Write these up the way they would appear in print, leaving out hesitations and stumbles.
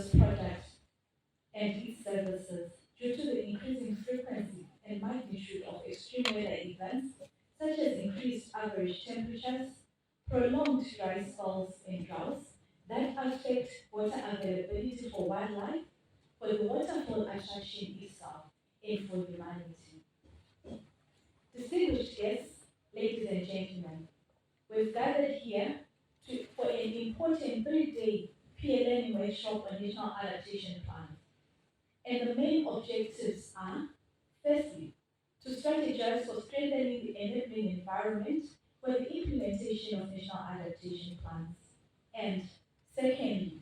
product and its services due to the increasing frequency and magnitude of extreme weather events, such as increased average temperatures, prolonged dry spells and droughts that affect water availability for wildlife, for the waterfall attraction itself, and for humanity. Distinguished guests, ladies and gentlemen, we've gathered here for an important 3-day peer learning workshop on national adaptation plans. And the main objectives are, firstly, to strategize for strengthening the enabling environment for the implementation of national adaptation plans. And secondly,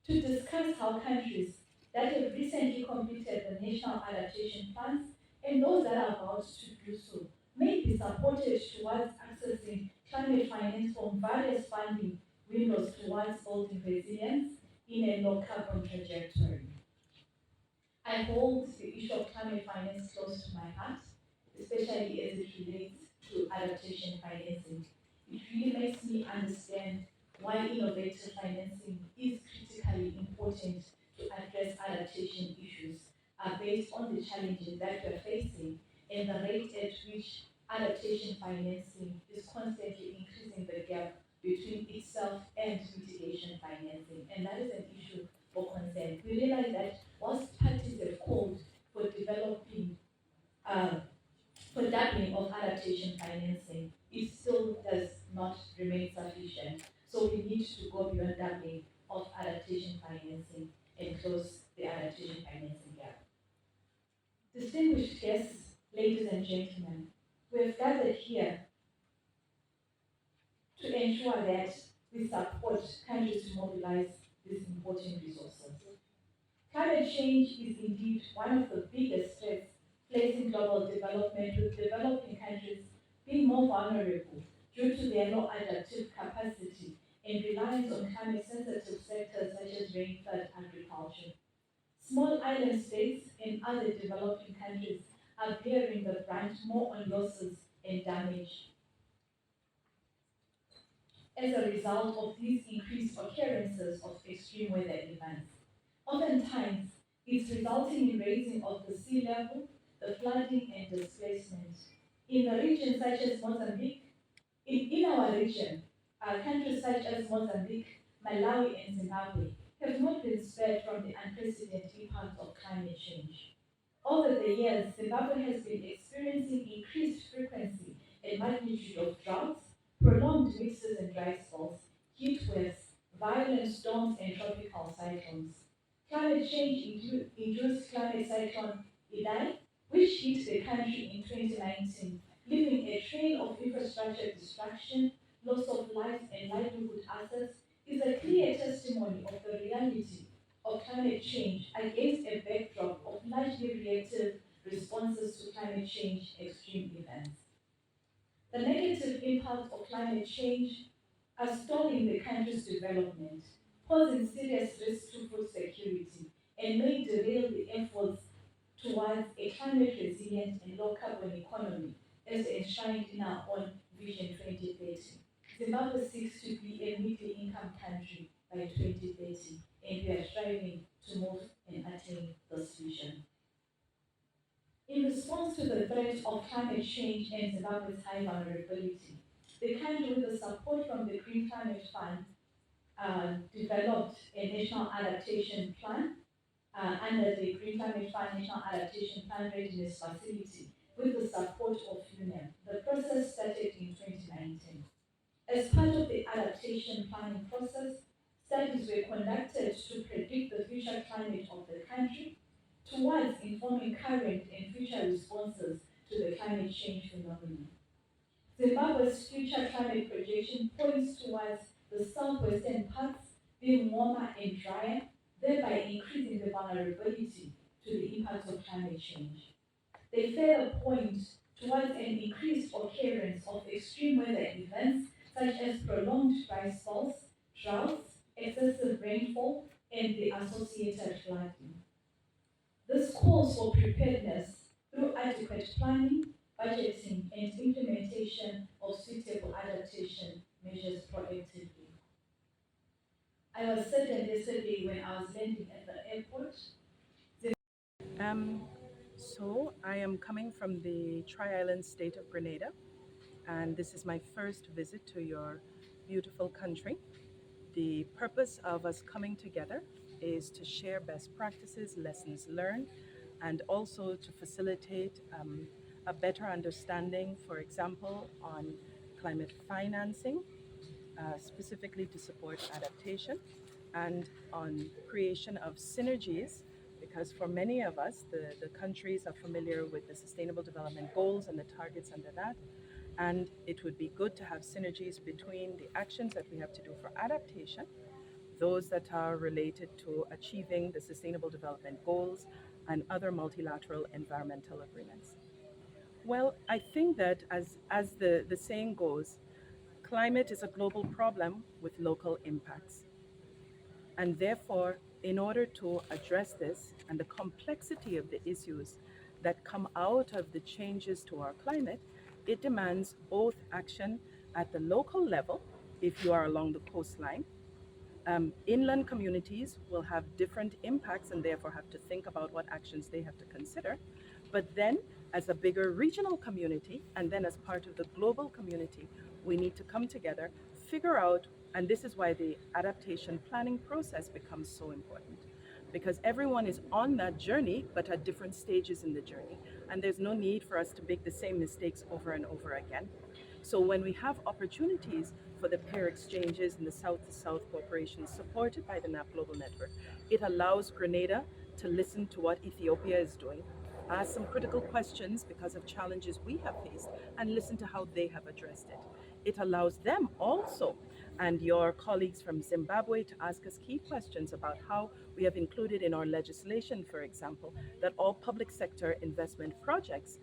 to discuss how countries that have recently completed the national adaptation plans and those that are about to do so may be supported towards accessing climate finance from various funding windows towards building resilience in a low carbon trajectory. I hold the issue of climate finance close to my heart, especially as it relates to adaptation financing. It really makes me understand why innovative financing is critically important to address adaptation issues based on the challenges that we're facing and the rate at which adaptation financing is constantly increasing the gap between itself and mitigation financing. And that is an issue for concern. We realize that whilst parties have called for developing, for doubling of adaptation financing, it still does not remain sufficient. So we need to go beyond doubling of adaptation financing and close the adaptation financing gap. Distinguished guests, ladies and gentlemen, we have gathered here to ensure that we support countries to mobilize these important resources. Climate change is indeed one of the biggest threats facing global development, with developing countries being more vulnerable due to their low adaptive capacity and reliance on climate-sensitive sectors such as rain-fed agriculture. Small island states and other developing countries are bearing the brunt more on losses and damage as a result of these increased occurrences of extreme weather events. Oftentimes, it's resulting in raising of the sea level, the flooding and displacement. In a region such as Mozambique, in our region, countries such as Mozambique, Malawi and Zimbabwe have not been spared from the unprecedented impact of climate change. Over the years, Zimbabwe has been experiencing increased frequency and magnitude of droughts, prolonged mixes and dry spells, heat waves, violent storms and tropical cyclones. Climate change induced climate cyclone Idai, which hit the country in 2019, leaving a trail of infrastructure destruction, loss of lives and livelihood assets, is a clear testimony of the reality of climate change against a backdrop of largely reactive responses to climate change extreme events. The negative impacts of climate change are stalling the country's development, posing serious risks to food security, and may derail the efforts towards a climate resilient and low carbon economy as enshrined in our own Vision 2030. Zimbabwe seeks to be a middle income country by 2030, and we are striving to move and attain this vision. In response to the threat of climate change and Zimbabwe's high vulnerability, the country, with the support from the Green Climate Fund, developed a national adaptation plan under the Green Climate Fund National Adaptation Plan Readiness Facility with the support of UNEP. The process started in 2019. As part of the adaptation planning process, studies were conducted to predict the future climate of the country towards informing current and future responses to the climate change phenomenon. Zimbabwe's future climate projection points towards the southwestern parts being warmer and drier, thereby increasing the vulnerability to the impacts of climate change. They further point towards an increased occurrence of extreme weather events such as prolonged dry spells, droughts, excessive rainfall, and the associated flooding. This calls for preparedness through adequate planning, budgeting, and implementation of suitable adaptation measures proactively. I was saddened yesterday when I was landing at the airport. Um, so I am coming from the Tri-Island state of Grenada, and this is my first visit to your beautiful country. The purpose of us coming together is to share best practices, lessons learned, and also to facilitate a better understanding, for example, on climate financing, specifically to support adaptation, and on creation of synergies, because for many of us, the countries are familiar with the Sustainable Development Goals and the targets under that. And it would be good to have synergies between the actions that we have to do for adaptation, those that are related to achieving the Sustainable Development Goals, and other multilateral environmental agreements. Well, I think that as the saying goes, climate is a global problem with local impacts. And therefore, in order to address this and the complexity of the issues that come out of the changes to our climate, it demands both action at the local level, if you are along the coastline. Inland communities will have different impacts and therefore have to think about what actions they have to consider. But then, as a bigger regional community, and then as part of the global community, we need to come together, figure out, and this is why the adaptation planning process becomes so important. Because everyone is on that journey, but at different stages in the journey. And there's no need for us to make the same mistakes over and over again. So when we have opportunities for the pair exchanges and the South to South cooperation supported by the NAP Global Network, it allows Grenada to listen to what Ethiopia is doing, ask some critical questions because of challenges we have faced, and listen to how they have addressed it. It allows them also and your colleagues from Zimbabwe to ask us key questions about how we have included in our legislation, for example, that all public sector investment projects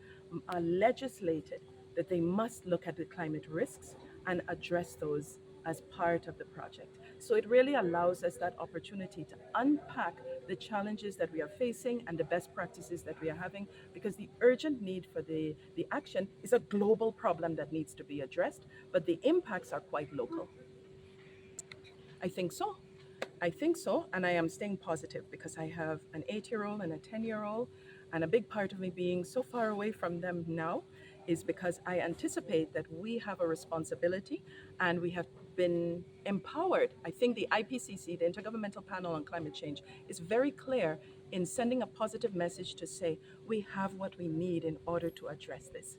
are legislated that they must look at the climate risks and address those as part of the project. So it really allows us that opportunity to unpack the challenges that we are facing and the best practices that we are having, because the urgent need for the action is a global problem that needs to be addressed, but the impacts are quite local. I think so. I think so, and I am staying positive because I have an 8-year-old and a 10-year-old, and a big part of me being so far away from them now is because I anticipate that we have a responsibility and we have been empowered. I think the IPCC, the Intergovernmental Panel on Climate Change, is very clear in sending a positive message to say we have what we need in order to address this.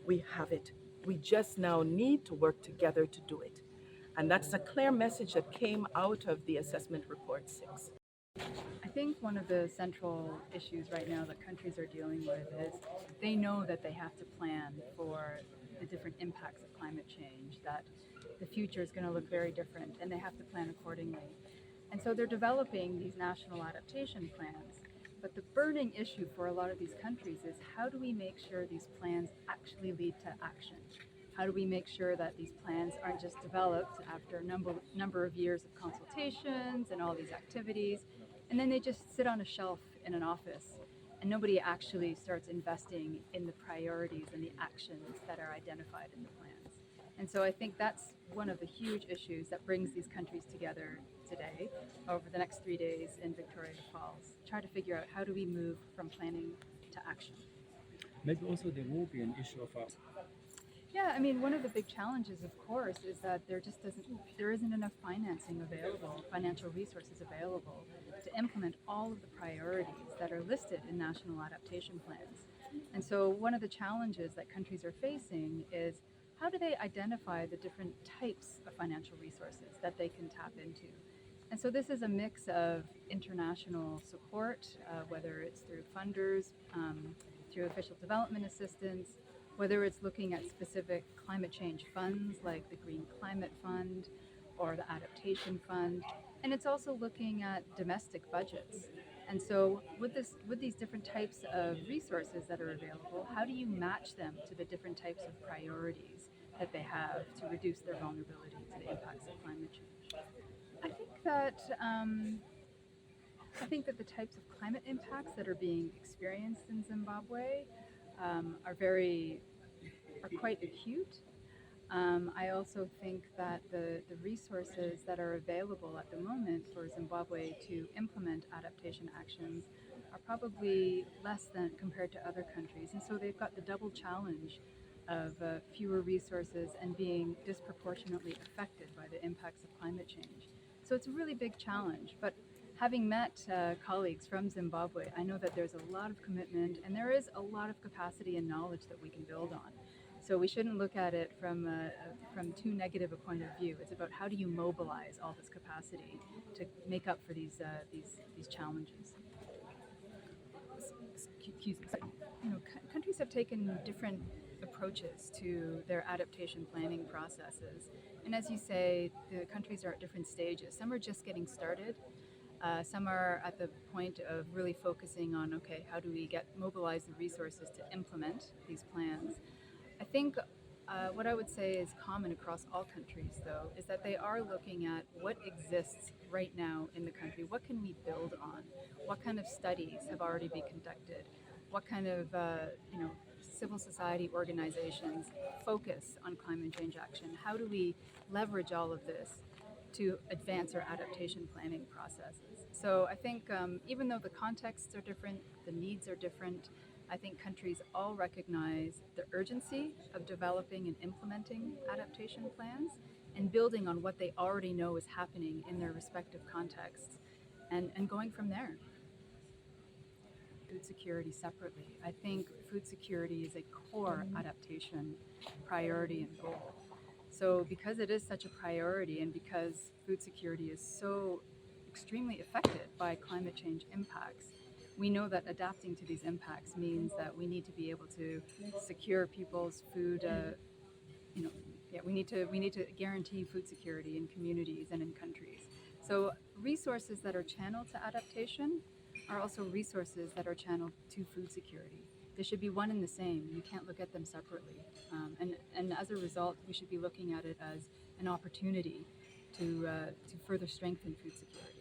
We have it. We just now need to work together to do it. And that's a clear message that came out of the assessment report 6. I think one of the central issues right now that countries are dealing with is they know that they have to plan for the different impacts of climate change, that the future is going to look very different, and they have to plan accordingly. And so they're developing these national adaptation plans. But the burning issue for a lot of these countries is how do we make sure these plans actually lead to action? How do we make sure that these plans aren't just developed after a number of years of consultations and all these activities, and then they just sit on a shelf in an office and nobody actually starts investing in the priorities and the actions that are identified in the plans. And so I think that's one of the huge issues that brings these countries together today over the next 3 days in Victoria Falls. Try to figure out how do we move from planning to action. Maybe also there will be an issue of Yeah, I mean, one of the big challenges, of course, is that there isn't enough financing available, financial resources available to implement all of the priorities that are listed in national adaptation plans. And so one of the challenges that countries are facing is how do they identify the different types of financial resources that they can tap into? And so this is a mix of international support, whether it's through funders, through official development assistance, whether it's looking at specific climate change funds like the Green Climate Fund or the Adaptation Fund, and it's also looking at domestic budgets. And so with these different types of resources that are available, how do you match them to the different types of priorities that they have to reduce their vulnerability to the impacts of climate change? I think that the types of climate impacts that are being experienced in Zimbabwe are quite acute. I also think that the resources that are available at the moment for Zimbabwe to implement adaptation actions are probably less than compared to other countries. And so they've got the double challenge of fewer resources and being disproportionately affected by the impacts of climate change. So it's a really big challenge. But having met colleagues from Zimbabwe, I know that there's a lot of commitment and there is a lot of capacity and knowledge that we can build on. So we shouldn't look at it from too negative a point of view. It's about how do you mobilize all this capacity to make up for these challenges. Excuse me. You know, countries have taken different approaches to their adaptation planning processes, and as you say, the countries are at different stages. Some are just getting started. Some are at the point of really focusing on, okay, how do we mobilize the resources to implement these plans? I think what I would say is common across all countries, though, is that they are looking at what exists right now in the country. What can we build on? What kind of studies have already been conducted? What kind of civil society organizations focus on climate change action? How do we leverage all of this to advance our adaptation planning processes? So I think even though the contexts are different, the needs are different, I think countries all recognize the urgency of developing and implementing adaptation plans and building on what they already know is happening in their respective contexts and going from there. Food security separately. I think food security is a core adaptation priority and goal. So because it is such a priority and because food security is so extremely affected by climate change impacts, we know that adapting to these impacts means that we need to be able to secure people's food. We need to guarantee food security in communities and in countries. So resources that are channeled to adaptation are also resources that are channeled to food security. They should be one and the same. You can't look at them separately. And as a result, we should be looking at it as an opportunity to further strengthen food security.